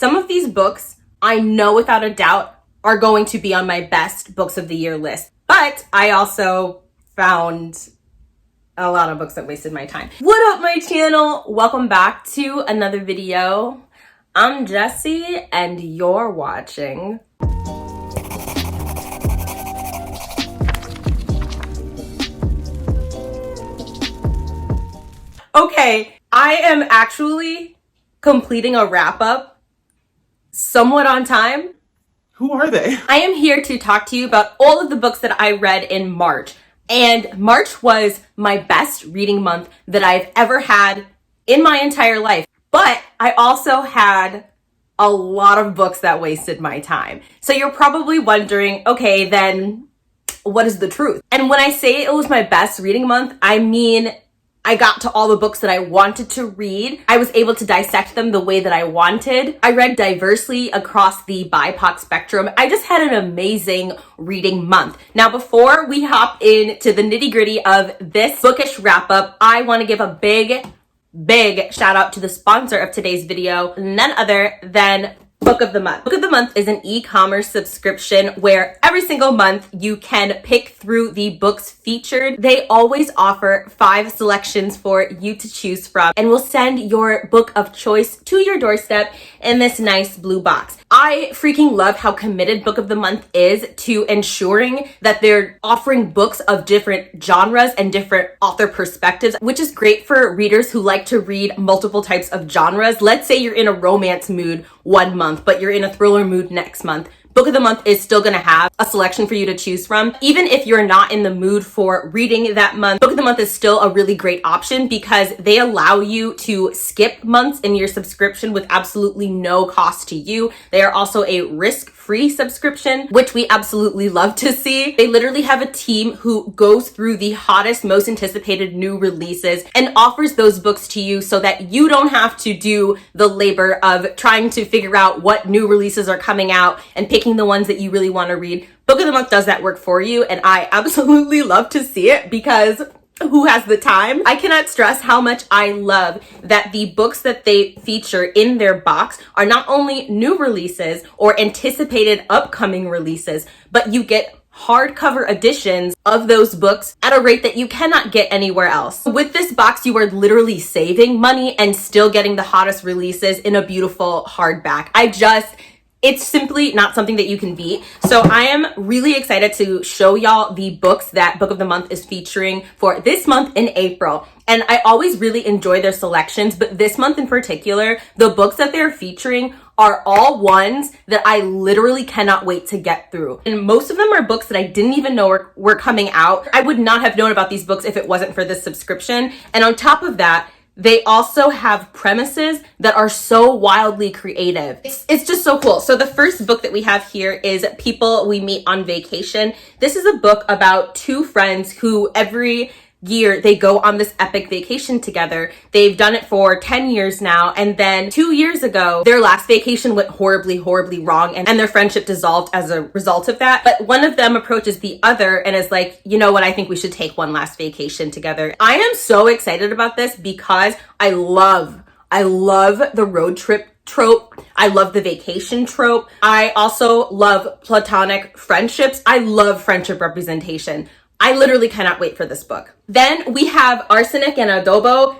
Some of these books, I know without a doubt, are going to be on my best books of the year list. But I also found a lot of books that wasted my time. What up, my channel? Welcome back to another video. I'm Jessie and you're watching Okay, I am actually completing a wrap-up somewhat on time. Who are they? I am here to talk to you about all of the books that I read in March. And March was my best reading month that I've ever had in my entire life. But I also had a lot of books that wasted my time. So you're probably wondering, okay, then what is the truth? And when I say it was my best reading month, I mean I got to all the books that I wanted to read. I was able to dissect them the way that I wanted. I read diversely across the BIPOC spectrum. I just had an amazing reading month. Now, before we hop into the nitty-gritty of this bookish wrap-up, I want to give a big shout out to the sponsor of today's video, none other than Book of the Month. Book of the Month is an e-commerce subscription where every single month you can pick through the books featured. They always offer 5 selections for you to choose from and will send your book of choice to your doorstep in this nice blue box. I freaking love how committed Book of the Month is to ensuring that they're offering books of different genres and different author perspectives, which is great for readers who like to read multiple types of genres. Let's say you're in a romance mood one month, but you're in a thriller mood next month. Book of the Month is still going to have a selection for you to choose from. Even if you're not in the mood for reading that month, Book of the Month is still a really great option because they allow you to skip months in your subscription with absolutely no cost to you. They are also a risk-free subscription, which we absolutely love to see. They literally have a team who goes through the hottest, most anticipated new releases and offers those books to you so that you don't have to do the labor of trying to figure out what new releases are coming out and picking the ones that you really want to read. Book of the Month does that work for you, and I absolutely love to see it because who has the time? I cannot stress how much I love that the books that they feature in their box are not only new releases or anticipated upcoming releases, but you get hardcover editions of those books at a rate that you cannot get anywhere else. With this box, you are literally saving money and still getting the hottest releases in a beautiful hardback. It's simply not something that you can beat. So I am really excited to show y'all the books that Book of the Month is featuring for this month in April. And I always really enjoy their selections, but this month in particular, the books that they're featuring are all ones that I literally cannot wait to get through. And most of them are books that I didn't even know were coming out. I would not have known about these books if it wasn't for this subscription. And on top of that, they also have premises that are so wildly creative. It's just so cool. So the first book that we have here is People We Meet on Vacation. This is a book about 2 friends who every year they go on this epic vacation together. They've done it for 10 years now, and then 2 years ago their last vacation went horribly wrong, and their friendship dissolved as a result of that. But one of them approaches the other and is like, you know what, I think we should take one last vacation together. I am so excited about this because I love the road trip trope. I love the vacation trope. I also love platonic friendships. I love friendship representation. I literally cannot wait for this book. Then we have Arsenic and Adobo.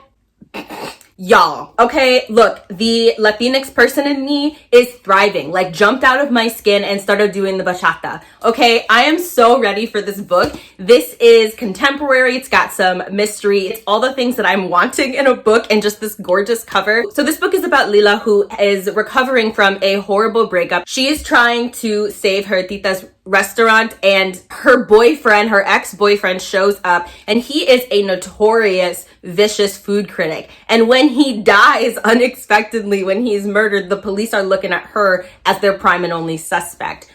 Y'all, okay, look, the Latinx person in me is thriving, like jumped out of my skin and started doing the bachata. Okay, I am so ready for this book. This is contemporary, it's got some mystery, it's all the things that I'm wanting in a book and just this gorgeous cover. So this book is about Lila, who is recovering from a horrible breakup. She is trying to save her tita's restaurant, and her boyfriend, her ex-boyfriend, shows up, and he is a notorious vicious food critic. And when he dies unexpectedly, when he's murdered, the police are looking at her as their prime and only suspect.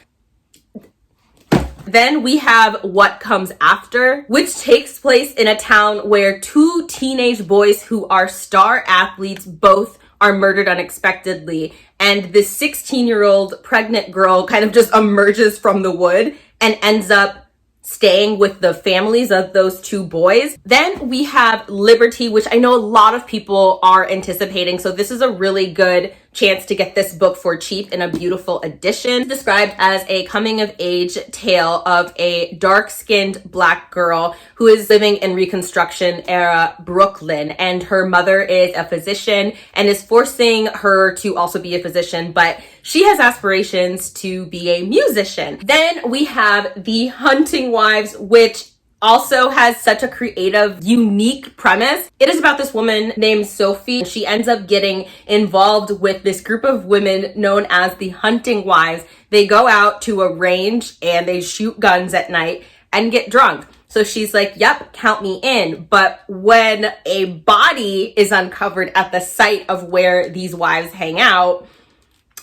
Then we have What Comes After, which takes place in a town where 2 teenage boys who are star athletes both are murdered unexpectedly. And this 16-year-old pregnant girl kind of just emerges from the wood and ends up staying with the families of those 2 boys. Then we have Liberty, which I know a lot of people are anticipating. So this is a really good chance to get this book for cheap in a beautiful edition. It's described as a coming-of-age tale of a dark-skinned Black girl who is living in Reconstruction-era Brooklyn, and her mother is a physician and is forcing her to also be a physician, but she has aspirations to be a musician. Then we have The Hunting Wives, which also has such a creative, unique premise. It is about this woman named Sophie. She ends up getting involved with this group of women known as the Hunting Wives. They go out to a range and they shoot guns at night and get drunk. So she's like, yep, count me in. But when a body is uncovered at the site of where these wives hang out,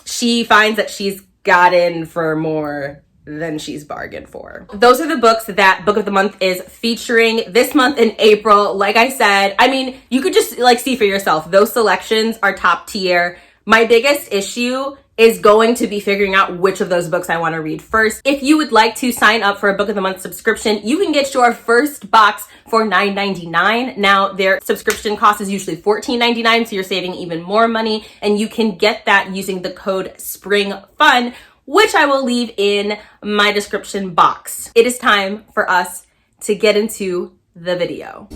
she finds that she's got in for more than she's bargained for. Those are the books that Book of the Month is featuring this month in April. Like I said, I mean, you could just see for yourself. Those selections are top tier. My biggest issue is going to be figuring out which of those books I want to read first. If you would like to sign up for a Book of the Month subscription, you can get your first box for $9.99. Now, their subscription cost is usually $14.99, so you're saving even more money, and you can get that using the code SPRINGFUN, which I will leave in my description box. It is time for us to get into the video.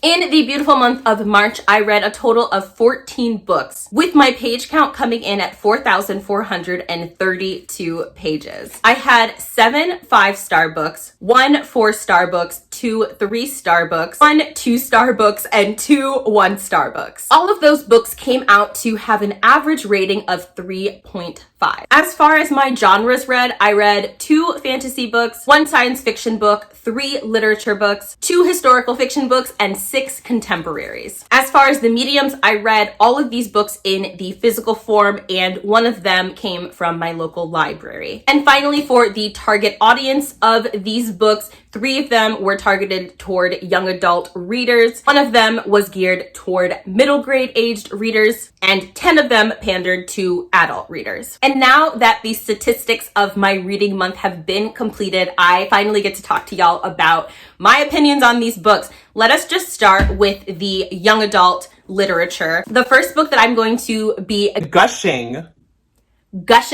In the beautiful month of March, I read a total of 14 books, with my page count coming in at 4,432 pages. I had 7 5-star books, 1 4-star books, 2 3-star books, 1 2-star books, and 2 1-star books. All of those books came out to have an average rating of 3.5. As far as my genres read, I read 2 fantasy books, 1 science fiction book, 3 literature books, 2 historical fiction books, and 6 contemporaries. As far as the mediums, I read all of these books in the physical form, and one of them came from my local library. And finally, for the target audience of these books, 3 of them were targeted toward young adult readers. 1 of them was geared toward middle grade aged readers, and 10 of them pandered to adult readers. And now that the statistics of my reading month have been completed, I finally get to talk to y'all about my opinions on these books. Let us just start with the young adult literature. The first book that I'm going to be gushing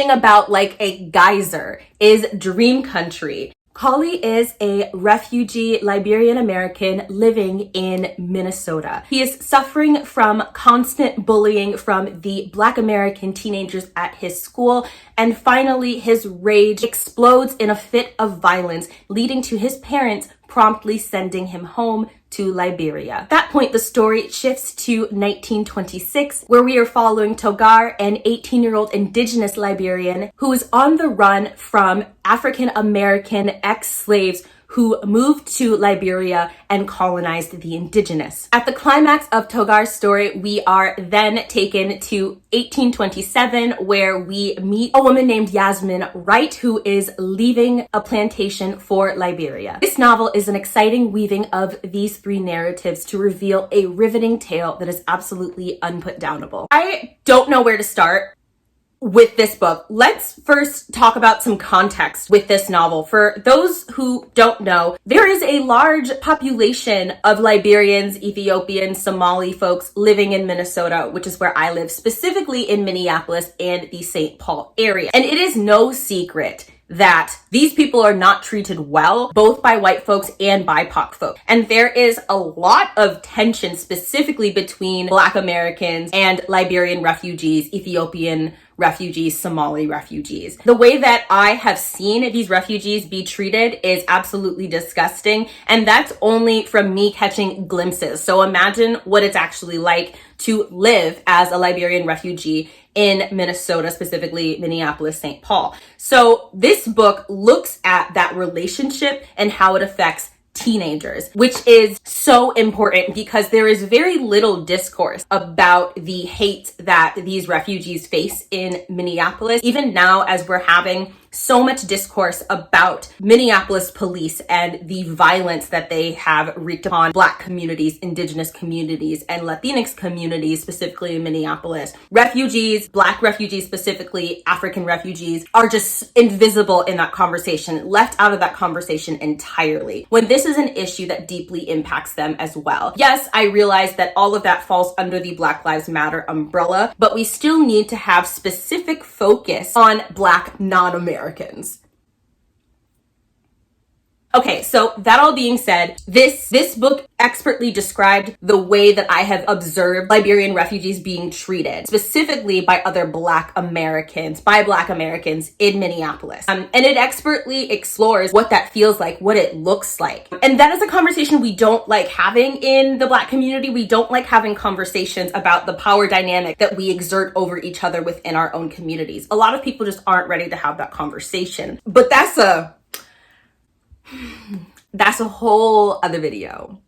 about like a geyser is Dream Country. Kali is a refugee Liberian American living in Minnesota. He is suffering from constant bullying from the Black American teenagers at his school, and finally his rage explodes in a fit of violence, leading to his parents promptly sending him home to Liberia. At that point, the story shifts to 1926, where we are following Togar, an 18-year-old indigenous Liberian who is on the run from African American ex-slaves who moved to Liberia and colonized the indigenous. At the climax of Togar's story, we are then taken to 1827, where we meet a woman named Yasmin Wright, who is leaving a plantation for Liberia. This novel is an exciting weaving of these 3 narratives to reveal a riveting tale that is absolutely unputdownable. I don't know where to start with this book. Let's first talk about some context with this novel. For those who don't know, there is a large population of Liberians, Ethiopians, Somali folks living in Minnesota, which is where I live, specifically in Minneapolis and the St. Paul area. And it is no secret that these people are not treated well, both by white folks and BIPOC folks. And there is a lot of tension specifically between Black Americans and Liberian refugees, Ethiopian refugees, Somali refugees. The way that I have seen these refugees be treated is absolutely disgusting, and that's only from me catching glimpses. So imagine what it's actually like to live as a Liberian refugee in Minnesota, specifically Minneapolis, St. Paul. So this book looks at that relationship and how it affects teenagers, which is so important because there is very little discourse about the hate that these refugees face in Minneapolis. Even now, as we're having so much discourse about Minneapolis police and the violence that they have wreaked upon Black communities, Indigenous communities, and Latinx communities, specifically in Minneapolis. Refugees, Black refugees specifically, African refugees, are just invisible in that conversation, left out of that conversation entirely, when this is an issue that deeply impacts them as well. Yes, I realize that all of that falls under the Black Lives Matter umbrella, but we still need to have specific focus on Black non-Americans. Okay, so that all being said, this book expertly described the way that I have observed Liberian refugees being treated, specifically by other Black Americans in Minneapolis. And it expertly explores what that feels like, what it looks like. And that is a conversation we don't like having in the Black community. We don't like having conversations about the power dynamic that we exert over each other within our own communities. A lot of people just aren't ready to have that conversation. But that's a whole other video.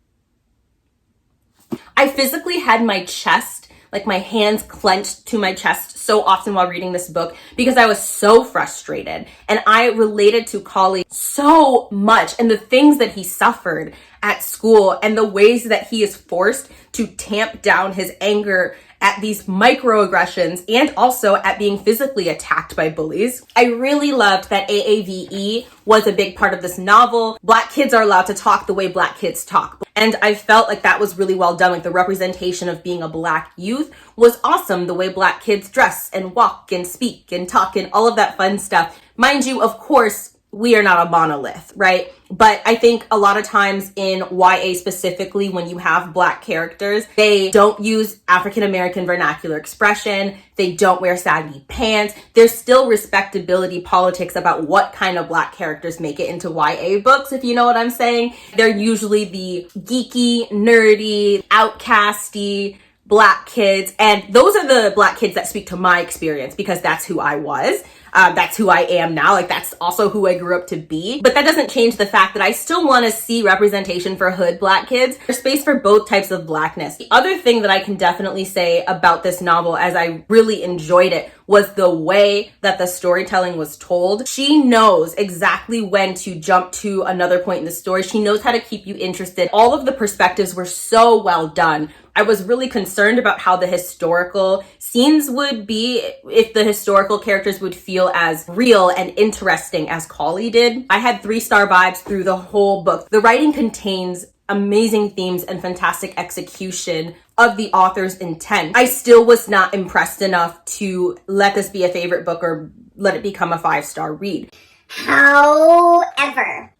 I physically had my chest, like my hands clenched to my chest so often while reading this book because I was so frustrated, and I related to Collie so much, and the things that he suffered at school and the ways that he is forced to tamp down his anger at these microaggressions and also at being physically attacked by bullies. I really loved that AAVE was a big part of this novel. Black kids are allowed to talk the way Black kids talk. And I felt like that was really well done. Like the representation of being a Black youth was awesome. The way Black kids dress and walk and speak and talk and all of that fun stuff. Mind you, of course, we are not a monolith, right? But I think a lot of times in YA specifically, when you have Black characters, they don't use African American vernacular expression. They don't wear saggy pants. There's still respectability politics about what kind of Black characters make it into YA books, if you know what I'm saying. They're usually the geeky, nerdy, outcasty Black kids. And those are the Black kids that speak to my experience because that's who I was. That's who I am now. Like that's also who I grew up to be. But that doesn't change the fact that I still want to see representation for hood Black kids. There's space for both types of Blackness. The other thing that I can definitely say about this novel, as I really enjoyed it, was the way that the storytelling was told. She knows exactly when to jump to another point in the story. She knows how to keep you interested. All of the perspectives were so well done. I was really concerned about how the historical scenes would be, if the historical characters would feel as real and interesting as Collie did. I had 3-star vibes through the whole book. The writing contains amazing themes and fantastic execution of the author's intent. I still was not impressed enough to let this be a favorite book or let it become a 5-star read. However,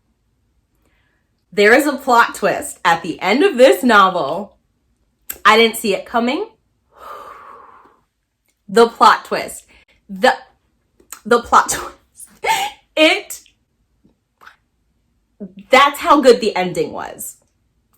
there is a plot twist at the end of this novel. I didn't see it coming. The plot twist. The plot twist. That's how good the ending was.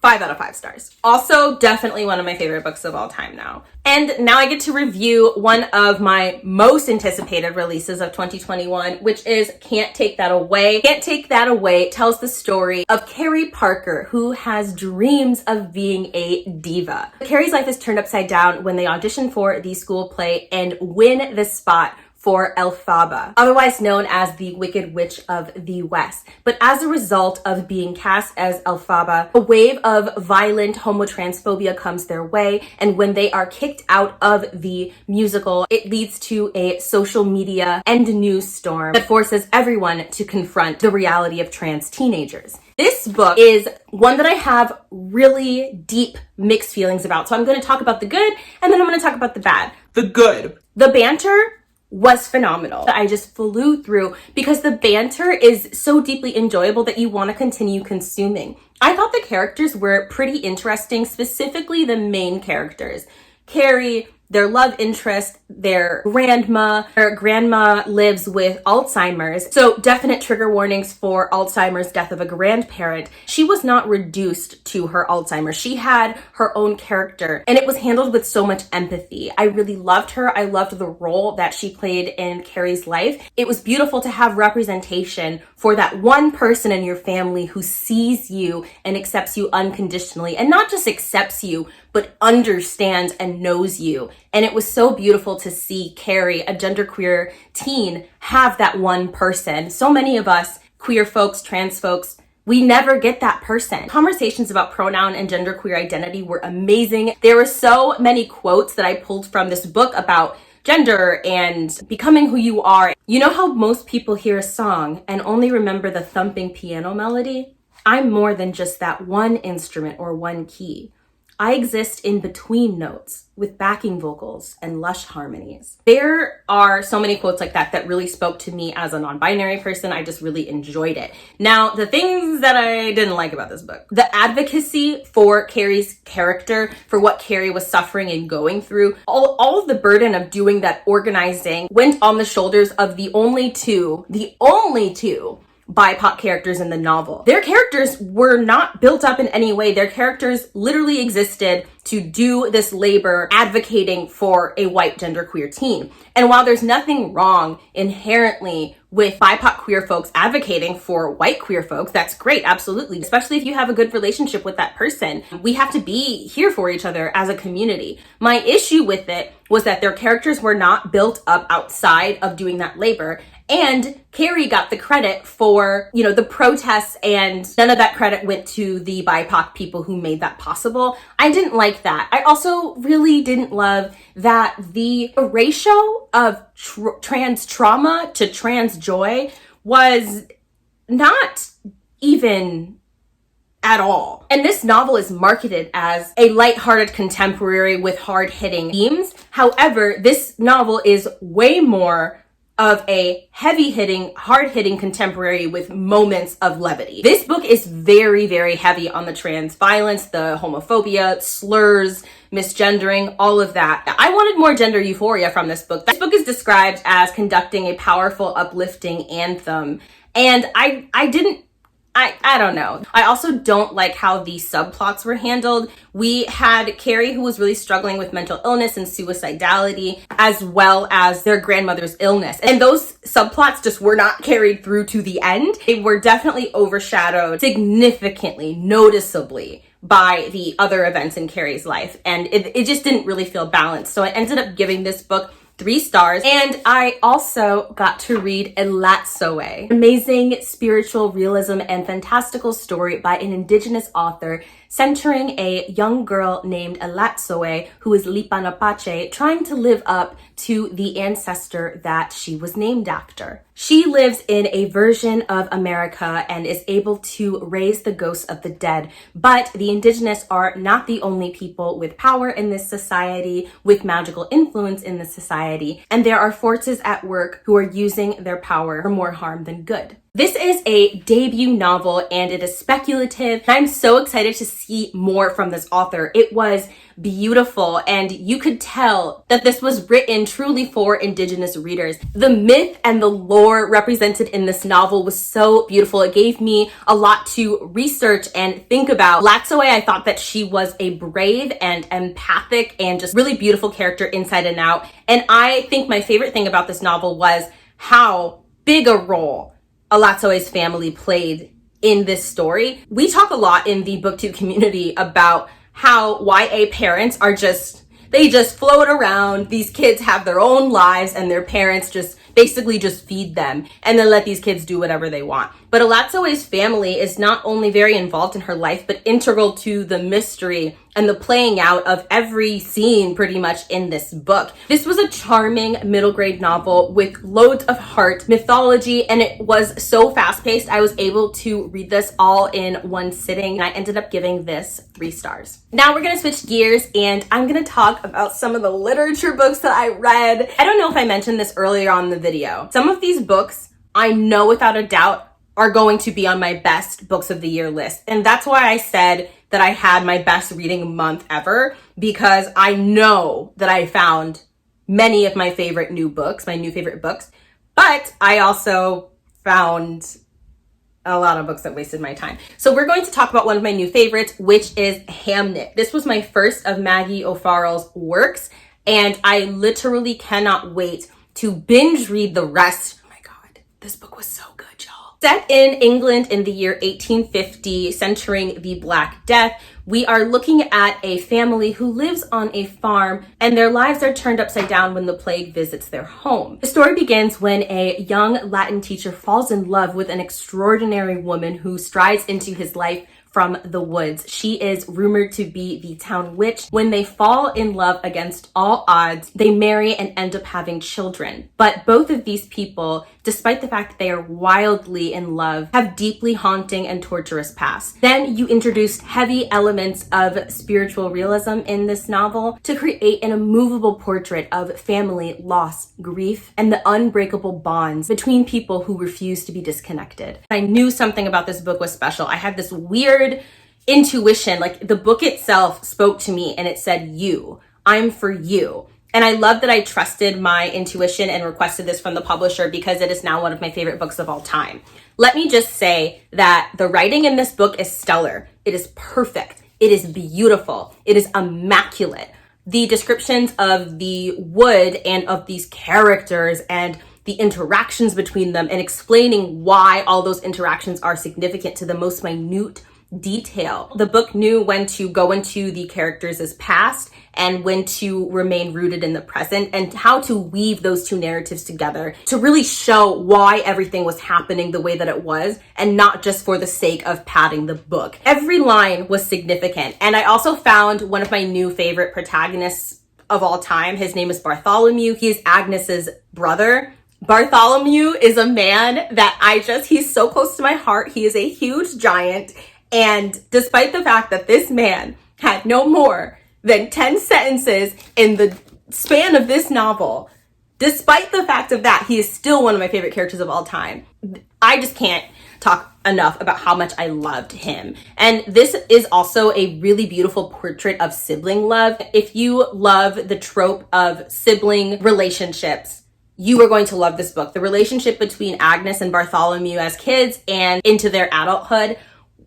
5 out of 5 stars. Also, definitely one of my favorite books of all time now. And now I get to review one of my most anticipated releases of 2021, which is Can't Take That Away. Can't Take That Away tells the story of Carrie Parker, who has dreams of being a diva. Carrie's life is turned upside down when they audition for the school play and win the spot for Elphaba, otherwise known as the Wicked Witch of the West. But as a result of being cast as Elphaba, a wave of violent homotransphobia comes their way, and when they are kicked out of the musical, it leads to a social media and news storm that forces everyone to confront the reality of trans teenagers. This book is one that I have really deep mixed feelings about. So I'm going to talk about the good, and then I'm going to talk about the bad. The good. The banter was phenomenal. I just flew through because the banter is so deeply enjoyable that you want to continue consuming. I thought the characters were pretty interesting, specifically the main characters. Carrie, their love interest, their grandma. Her grandma lives with Alzheimer's, so definite trigger warnings for Alzheimer's, death of a grandparent. She was not reduced to her Alzheimer's. She had her own character, and it was handled with so much empathy. I really loved her. I loved the role that she played in Carrie's life. It was beautiful to have representation for that one person in your family who sees you and accepts you unconditionally, and not just accepts you, but but understands and knows you. And it was so beautiful to see Carrie, a genderqueer teen, have that one person. So many of us, queer folks, trans folks, we never get that person. Conversations about pronoun and genderqueer identity were amazing. There were so many quotes that I pulled from this book about gender and becoming who you are. You know how most people hear a song and only remember the thumping piano melody? I'm more than just that one instrument or one key. I exist in between notes with backing vocals and lush harmonies. There are so many quotes like that that really spoke to me as a non-binary person. I just really enjoyed it. Now, the things that I didn't like about this book, the advocacy for Carrie's character, for what Carrie was suffering and going through, all of the burden of doing that organizing went on the shoulders of the only two BIPOC characters in the novel. Their characters were not built up in any way. Their characters literally existed to do this labor advocating for a white genderqueer teen. And while there's nothing wrong inherently with BIPOC queer folks advocating for white queer folks, that's great, absolutely. Especially if you have a good relationship with that person. We have to be here for each other as a community. My issue with it was that their characters were not built up outside of doing that labor. And Carrie got the credit for, the protests, and none of that credit went to the BIPOC people who made that possible. I didn't like that. I also really didn't love that the ratio of trans trauma to trans joy was not even at all. And this novel is marketed as a lighthearted contemporary with hard-hitting themes. However, this novel is way more of a heavy-hitting, hard-hitting contemporary with moments of levity. This book is very, very heavy on the trans violence, the homophobia, slurs, misgendering, all of that. I wanted more gender euphoria from this book. This book is described as conducting a powerful, uplifting anthem, and I don't know. I also don't like how the subplots were handled. We had Carrie, who was really struggling with mental illness and suicidality, as well as their grandmother's illness. And those subplots just were not carried through to the end. They were definitely overshadowed significantly, noticeably, by the other events in Carrie's life. And it just didn't really feel balanced. So I ended up giving this book 3 stars. And I also got to read Elazoe, amazing spiritual realism and fantastical story by an indigenous author centering a young girl named Elazoe who is Lipanapache, trying to live up to the ancestor that she was named after. She lives in a version of America and is able to raise the ghosts of the dead, but the indigenous are not the only people with power in this society, with magical influence in this society, and there are forces at work who are using their power for more harm than good. This is a debut novel and it is speculative. I'm so excited to see more from this author. It was beautiful and you could tell that this was written truly for indigenous readers. The myth and the lore represented in this novel was so beautiful. It gave me a lot to research and think about. Elazoe, I thought that she was a brave and empathic and just really beautiful character inside and out. And I think my favorite thing about this novel was how big a role Elazoe's family played in this story. We talk a lot in the booktube community about how YA parents are they just float around. These kids have their own lives and their parents just basically just feed them and then let these kids do whatever they want. But Elazoe's family is not only very involved in her life, but integral to the mystery and the playing out of every scene pretty much in this book. This was a charming middle grade novel with loads of heart, mythology, and it was so fast paced. I was able to read this all in one sitting and I ended up giving this 3 stars. Now we're gonna switch gears and I'm gonna talk about some of the literature books that I read. I don't know if I mentioned this earlier on in the video. Some of these books I know without a doubt are going to be on my best books of the year list. And that's why I said that I had my best reading month ever, because I know that I found many of my favorite new books, my new favorite books, but I also found a lot of books that wasted my time. So we're going to talk about one of my new favorites, which is Hamnet. This was my first of Maggie O'Farrell's works, and I literally cannot wait to binge read the rest. Oh my God, this book was so good, y'all. Set in England in the year 1850, centering the Black Death, we are looking at a family who lives on a farm and their lives are turned upside down when the plague visits their home. The story begins when a young Latin teacher falls in love with an extraordinary woman who strides into his life from the woods. She is rumored to be the town witch. When they fall in love against all odds, they marry and end up having children. But both of these people, despite the fact that they are wildly in love, have deeply haunting and torturous pasts. Then you introduce heavy elements of spiritual realism in this novel to create an immovable portrait of family, loss, grief, and the unbreakable bonds between people who refuse to be disconnected. I knew something about this book was special. I had this weird intuition, like the book itself spoke to me and it said, I'm for you. And I love that I trusted my intuition and requested this from the publisher because it is now one of my favorite books of all time. Let me just say that the writing in this book is stellar. It is perfect. It is beautiful. It is immaculate. The descriptions of the wood and of these characters and the interactions between them and explaining why all those interactions are significant to the most minute detail. The book knew when to go into the characters' past and when to remain rooted in the present and how to weave those two narratives together to really show why everything was happening the way that it was and not just for the sake of padding the book. Every line was significant. And I also found one of my new favorite protagonists of all time. His name is Bartholomew. He is Agnes's brother. Bartholomew is a man that he's so close to my heart. He is a huge giant. And despite the fact that this man had no more than 10 sentences in the span of this novel, despite the fact of that, he is still one of my favorite characters of all time. I just can't talk enough about how much I loved him. And this is also a really beautiful portrait of sibling love. If you love the trope of sibling relationships, you are going to love this book. The relationship between Agnes and Bartholomew as kids and into their adulthood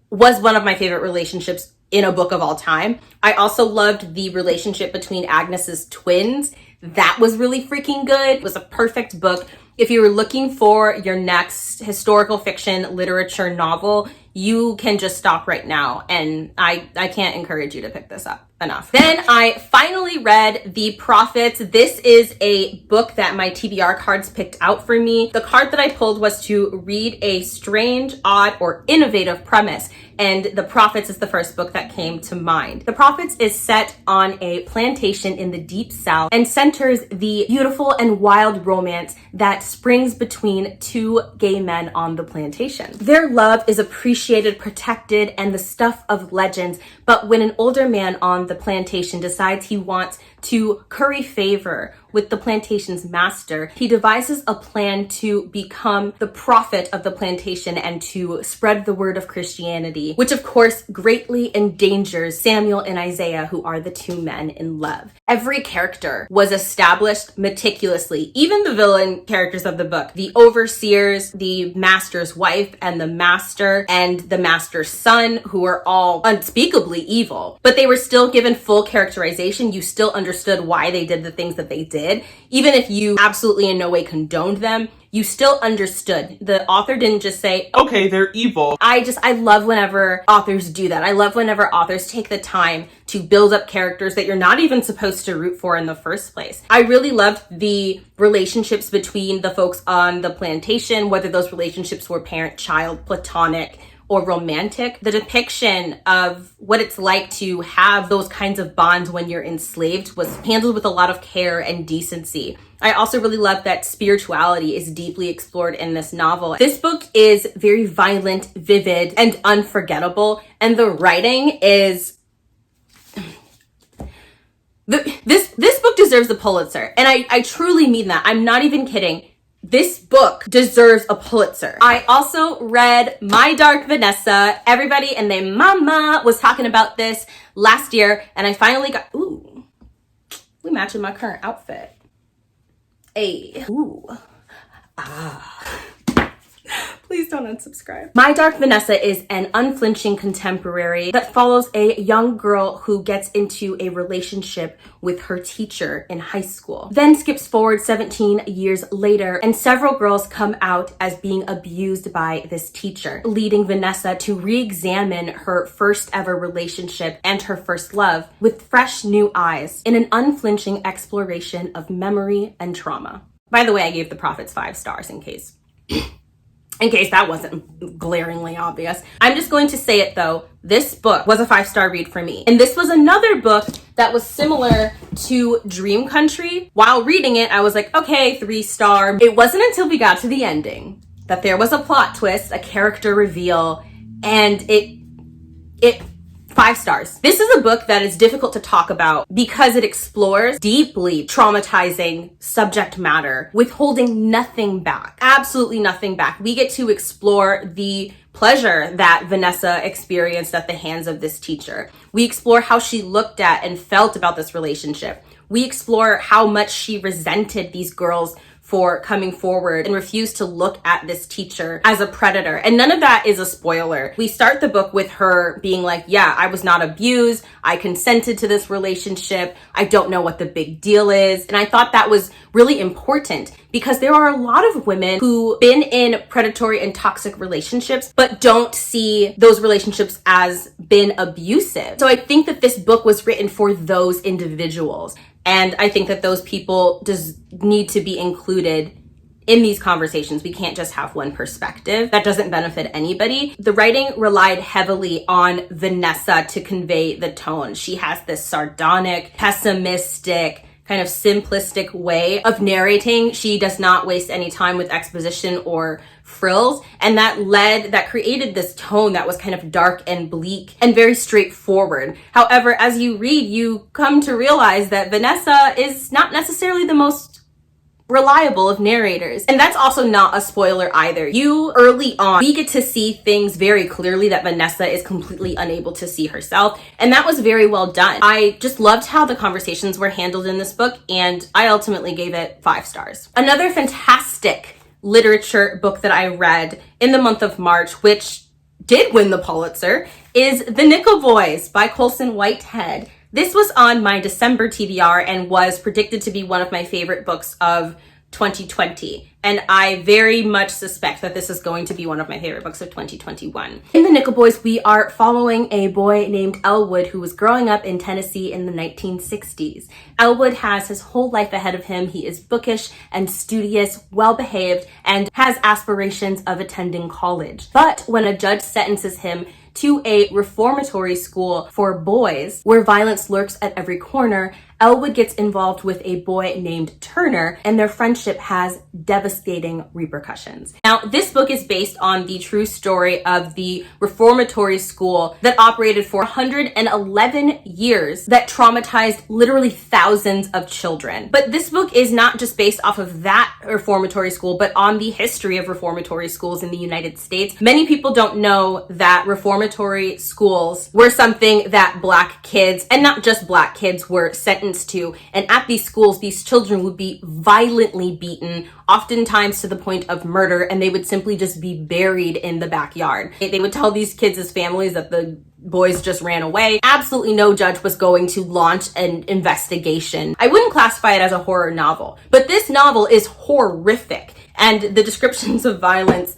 was one of my favorite relationships in a book of all time. I also loved the relationship between Agnes's twins. That was really freaking good. It was a perfect book. If you were looking for your next historical fiction literature novel, you can just stop right now. And I can't encourage you to pick this up enough. Then I finally read The Prophets. This is a book that my TBR cards picked out for me. The card that I pulled was to read a strange, odd, or innovative premise. And The Prophets is the first book that came to mind. The Prophets is set on a plantation in the Deep South and centers the beautiful and wild romance that springs between two gay men on the plantation. Their love is appreciated, protected, and the stuff of legends. But when an older man on the plantation decides he wants to curry favor with the plantation's master, he devises a plan to become the prophet of the plantation and to spread the word of Christianity, which of course greatly endangers Samuel and Isaiah, who are the two men in love. Every character was established meticulously, even the villain characters of the book, the overseers, the master's wife, and the master's son, who are all unspeakably evil, but they were still given full characterization. You still understood why they did the things that they did. Even if you absolutely in no way condoned them, you still understood. The author didn't just say, okay, they're evil. I love whenever authors do that. I love whenever authors take the time to build up characters that you're not even supposed to root for in the first place. I really loved the relationships between the folks on the plantation, whether those relationships were parent-child, platonic, or romantic. The depiction of what it's like to have those kinds of bonds when you're enslaved was handled with a lot of care and decency. I also really love that spirituality is deeply explored in this novel. This book is very violent, vivid, and unforgettable, and the writing is... This book deserves a Pulitzer, and I truly mean that. I'm not even kidding. This book deserves a Pulitzer. I also read My Dark Vanessa. Everybody and their mama was talking about this last year, and I finally got... Ooh, we matching my current outfit. Hey. Ooh. Ah. Please don't unsubscribe. My Dark Vanessa is an unflinching contemporary that follows a young girl who gets into a relationship with her teacher in high school. Then skips forward 17 years later, and several girls come out as being abused by this teacher, leading Vanessa to re-examine her first ever relationship and her first love with fresh new eyes in an unflinching exploration of memory and trauma. By the way, I gave The Prophets 5 stars in case that wasn't glaringly obvious. I'm just going to say it though. This book was a 5-star read for me. And this was another book that was similar to Dream Country. While reading it, I was like, okay, 3-star. It wasn't until we got to the ending that there was a plot twist, a character reveal, and it 5 stars. This is a book that is difficult to talk about because it explores deeply traumatizing subject matter, withholding nothing back, absolutely nothing back. We get to explore the pleasure that Vanessa experienced at the hands of this teacher. We explore how she looked at and felt about this relationship. We explore how much she resented these girls for coming forward and refused to look at this teacher as a predator. And none of that is a spoiler. We start the book with her being like, yeah, I was not abused. I consented to this relationship. I don't know what the big deal is. And I thought that was really important because there are a lot of women who've been in predatory and toxic relationships, but don't see those relationships as been abusive. So I think that this book was written for those individuals. And I think that those people just need to be included in these conversations. We can't just have one perspective. That doesn't benefit anybody. The writing relied heavily on Vanessa to convey the tone. She has this sardonic, pessimistic, kind of simplistic way of narrating. She does not waste any time with exposition or frills, and that created this tone that was kind of dark and bleak and very straightforward. However, as you read, you come to realize that Vanessa is not necessarily the most reliable of narrators. And that's also not a spoiler either. Early on, we get to see things very clearly that Vanessa is completely unable to see herself. And that was very well done. I just loved how the conversations were handled in this book, and I ultimately gave it 5 stars. Another fantastic literature book that I read in the month of March, which did win the Pulitzer, is The Nickel Boys by Colson Whitehead. This was on my December TBR and was predicted to be one of my favorite books of 2020. And I very much suspect that this is going to be one of my favorite books of 2021. In The Nickel Boys, we are following a boy named Elwood who was growing up in Tennessee in the 1960s. Elwood has his whole life ahead of him. He is bookish and studious, well-behaved, and has aspirations of attending college. But when a judge sentences him to a reformatory school for boys where violence lurks at every corner, Elwood gets involved with a boy named Turner, and their friendship has devastating repercussions. Now, this book is based on the true story of the reformatory school that operated for 111 years that traumatized literally thousands of children. But this book is not just based off of that reformatory school, but on the history of reformatory schools in the United States. Many people don't know that reformatory schools were something that Black kids, and not just Black kids, were sentenced to. And at these schools, these children would be violently beaten, oftentimes to the point of murder, and they would simply just be buried in the backyard. They would tell these kids as families that the boys just ran away. Absolutely no judge was going to launch an investigation. I wouldn't classify it as a horror novel, but this novel is horrific. And the descriptions of violence,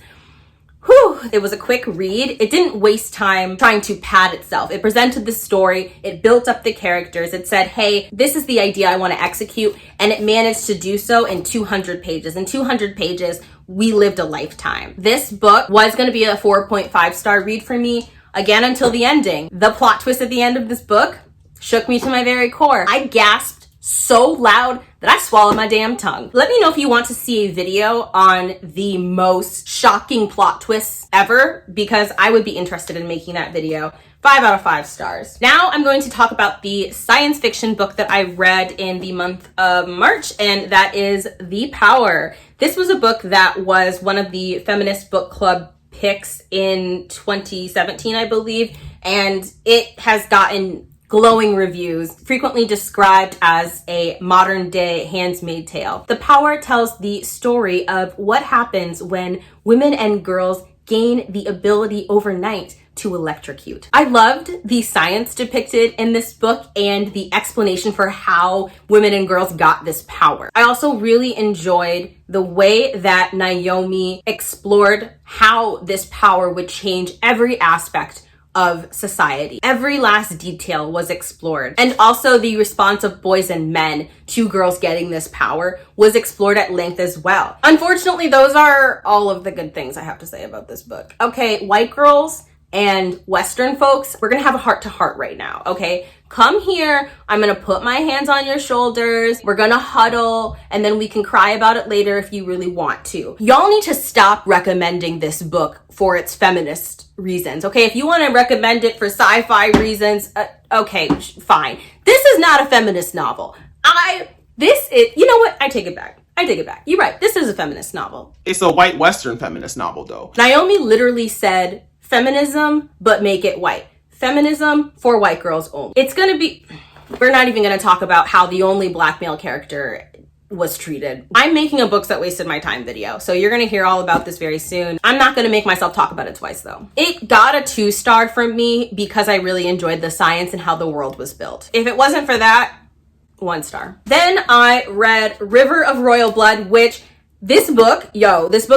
it was a quick read. It didn't waste time trying to pad itself. It presented the story, it built up the characters, it said, hey, this is the idea I want to execute, and it managed to do so in 200 pages. In 200 pages, we lived a lifetime. This book was going to be a 4.5-star read for me, again, until the ending. The plot twist at the end of this book shook me to my very core. I gasped so loud that I swallowed my damn tongue. Let me know if you want to see a video on the most shocking plot twists ever, because I would be interested in making that video. 5 out of 5 stars. Now I'm going to talk about the science fiction book that I read in the month of March, and that is The Power. This was a book that was one of the Feminist Book Club picks in 2017, I believe, and it has gotten glowing reviews, frequently described as a modern-day Handmaid's Tale. The Power tells the story of what happens when women and girls gain the ability overnight to electrocute. I loved the science depicted in this book and the explanation for how women and girls got this power. I also really enjoyed the way that Naomi explored how this power would change every aspect of society. Every last detail was explored. And also the response of boys and men to girls getting this power was explored at length as well. Unfortunately, those are all of the good things I have to say about this book. Okay, white girls and Western folks, we're gonna have a heart-to-heart right now, okay? Come here, I'm gonna put my hands on your shoulders, we're gonna huddle, and then we can cry about it later if you really want to. Y'all need to stop recommending this book for its feminist reasons, okay? If you wanna recommend it for sci-fi reasons, okay, fine. This is not a feminist novel. You know what? I take it back. You're right, this is a feminist novel. It's a white Western feminist novel though. Naomi literally said, feminism, but make it white. Feminism for white girls only. It's gonna be, we're not even gonna talk about how the only black male character was treated. I'm making a books that wasted my time video, so you're gonna hear all about this very soon. I'm not gonna make myself talk about it twice though. It got a 2-star from me because I really enjoyed the science and how the world was built. If it wasn't for that, 1 star. Then I read River of Royal Blood, which this book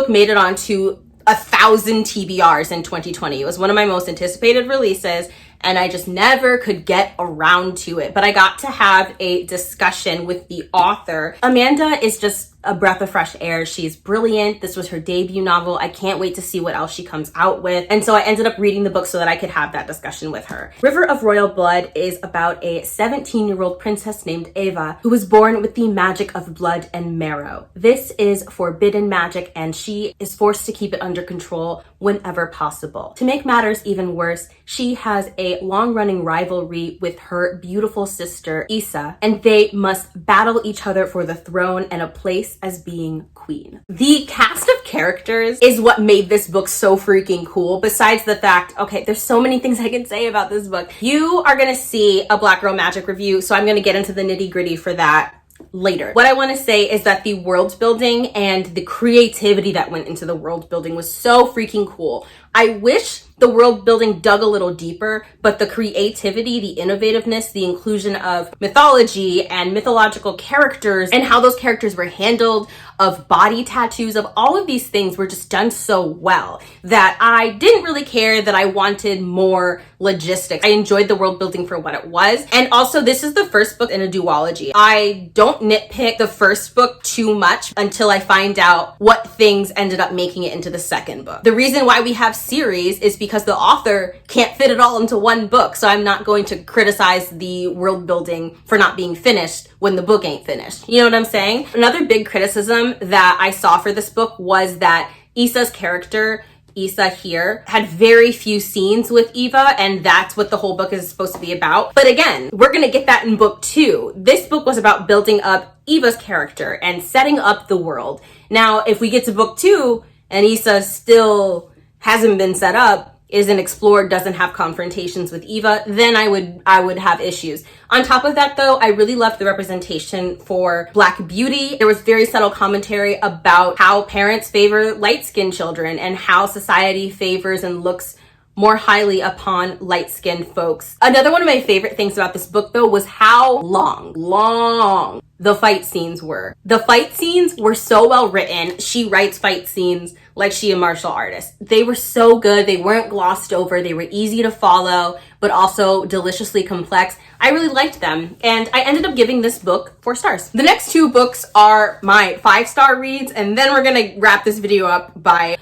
made it onto 1,000 TBRs in 2020. It was one of my most anticipated releases, and I just never could get around to it. But I got to have a discussion with the author. Amanda is just a breath of fresh air. She's brilliant. This was her debut novel. I can't wait to see what else she comes out with. And so I ended up reading the book so that I could have that discussion with her. River of Royal Blood is about a 17-year-old princess named Eva who was born with the magic of blood and marrow. This is forbidden magic, and she is forced to keep it under control whenever possible. To make matters even worse, she has a long-running rivalry with her beautiful sister, Issa, and they must battle each other for the throne and a place as being queen. The cast of characters is what made this book so freaking cool, besides the fact, okay, there's so many things I can say about this book. You are gonna see a Black Girl Magic review, so I'm gonna get into the nitty-gritty for that later. What I want to say is that the world building and the creativity that went into the world building was so freaking cool. I wish the world building dug a little deeper, but the creativity, the innovativeness, the inclusion of mythology and mythological characters and how those characters were handled, of body tattoos, of all of these things were just done so well that I didn't really care that I wanted more logistics. I enjoyed the world building for what it was. And also, this is the first book in a duology. I don't nitpick the first book too much until I find out what things ended up making it into the second book. The reason why we have series is because the author can't fit it all into one book. So I'm not going to criticize the world building for not being finished when the book ain't finished. You know what I'm saying? Another big criticism that I saw for this book was that Issa's character, Issa here, had very few scenes with Eva, and that's what the whole book is supposed to be about. But again, we're gonna get that in book 2. This book was about building up Eva's character and setting up the world. Now, if we get to book 2 and Issa still hasn't been set up, isn't explored, doesn't have confrontations with Eva, then I would have issues. On top of that though, I really loved the representation for Black beauty. There was very subtle commentary about how parents favor light-skinned children and how society favors and looks more highly upon light-skinned folks. Another one of my favorite things about this book though was how long the fight scenes were. The fight scenes were so well written. She writes fight scenes like she a martial artist. They were so good. They weren't glossed over. They were easy to follow, but also deliciously complex. I really liked them, and I ended up giving this book 4 stars. The next 2 books are my 5-star reads, and then we're gonna wrap this video up by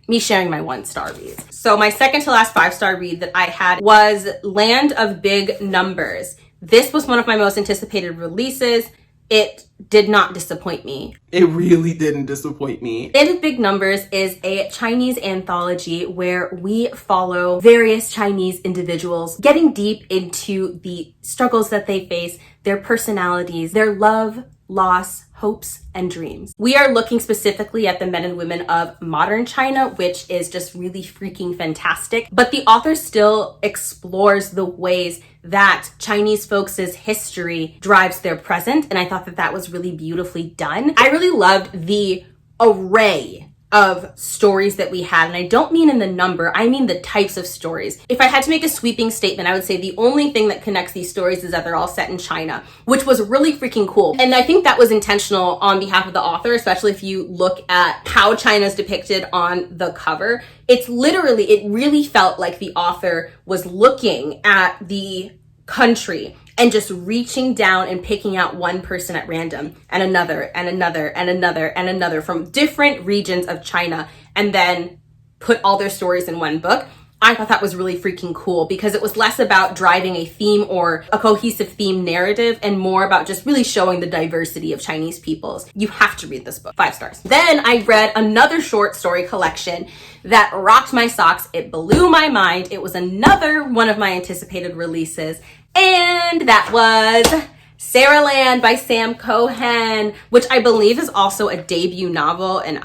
me sharing my 1-star reads. So my second to last 5-star read that I had was Land of Big Numbers. This was one of my most anticipated releases. It did not disappoint me. It really didn't disappoint me. Land of Big Numbers is a Chinese anthology where we follow various Chinese individuals getting deep into the struggles that they face, their personalities, their love, loss, hopes, and dreams. We are looking specifically at the men and women of modern China, which is just really freaking fantastic. But the author still explores the ways that Chinese folks' history drives their present, and I thought that that was really beautifully done. I really loved the array of stories that we had. And I don't mean in the number, I mean the types of stories. If I had to make a sweeping statement, I would say the only thing that connects these stories is that they're all set in China, which was really freaking cool. And I think that was intentional on behalf of the author, especially if you look at how China is depicted on the cover. It's literally, it really felt like the author was looking at the country and just reaching down and picking out one person at random, and another and another and another and another from different regions of China, and then put all their stories in one book. I thought that was really freaking cool because it was less about driving a theme or a cohesive theme narrative and more about just really showing the diversity of Chinese peoples. You have to read this book. 5 stars. Then I read another short story collection that rocked my socks. It blew my mind. It was another one of my anticipated releases, and that was Sarah Land by Sam Cohen, which I believe is also a debut novel. And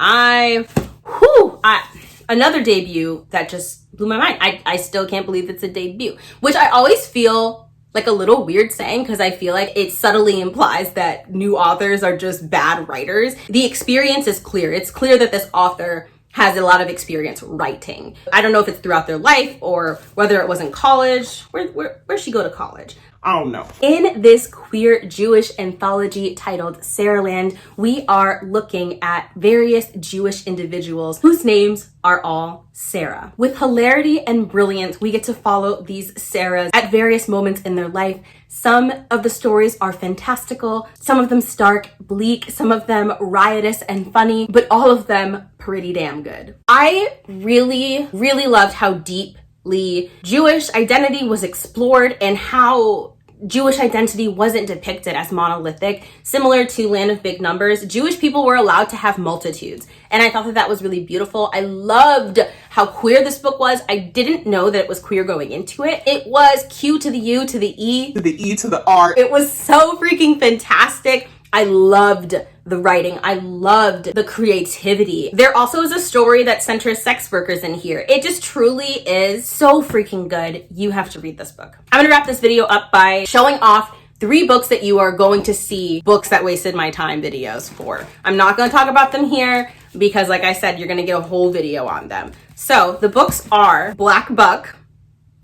another debut that just blew my mind. I still can't believe it's a debut, which I always feel like a little weird saying because I feel like it subtly implies that new authors are just bad writers. The experience is clear. It's clear that this author has a lot of experience writing. I don't know if it's throughout their life or whether it was in college. Where'd she go to college? I don't know. In this queer Jewish anthology titled Sarah Land, we are looking at various Jewish individuals whose names are all Sarah. With hilarity and brilliance, we get to follow these Sarahs at various moments in their life. Some of the stories are fantastical, some of them stark, bleak, some of them riotous and funny, but all of them pretty damn good. I really, really loved how deeply Jewish identity was explored and how Jewish identity wasn't depicted as monolithic. Similar to Land of Big Numbers, Jewish people were allowed to have multitudes. And I thought that that was really beautiful. I loved how queer this book was. I didn't know that it was queer going into it. It was Q to the U to the E. To the E to the R. It was so freaking fantastic. I loved the writing. I loved the creativity. There also is a story that centers sex workers in here. It just truly is so freaking good. You have to read this book. I'm gonna wrap this video up by showing off 3 books that you are going to see books that wasted my time videos for. I'm not gonna talk about them here because like I said, you're gonna get a whole video on them. So the books are Black Buck,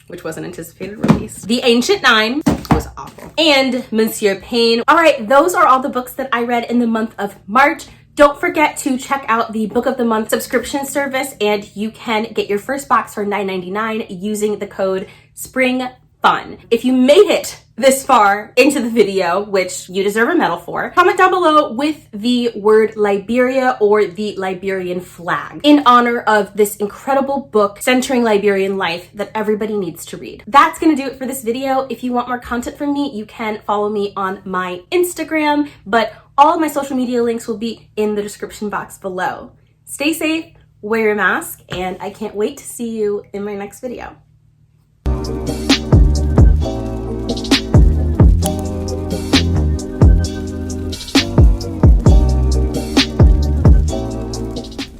which was an anticipated release, The Ancient Nine, was awful, and Monsieur Pain. All right, those are all the books that I read in the month of March. Don't forget to check out the Book of the Month subscription service, and you can get your first box for $9.99 using the code SPRINGFUN. If you made it this far into the video, which you deserve a medal for, comment down below with the word Liberia or the Liberian flag in honor of this incredible book centering Liberian life that everybody needs to read. That's gonna do it for this video. If you want more content from me, you can follow me on my Instagram, but all of my social media links will be in the description box below. Stay safe, wear your mask, and I can't wait to see you in my next video.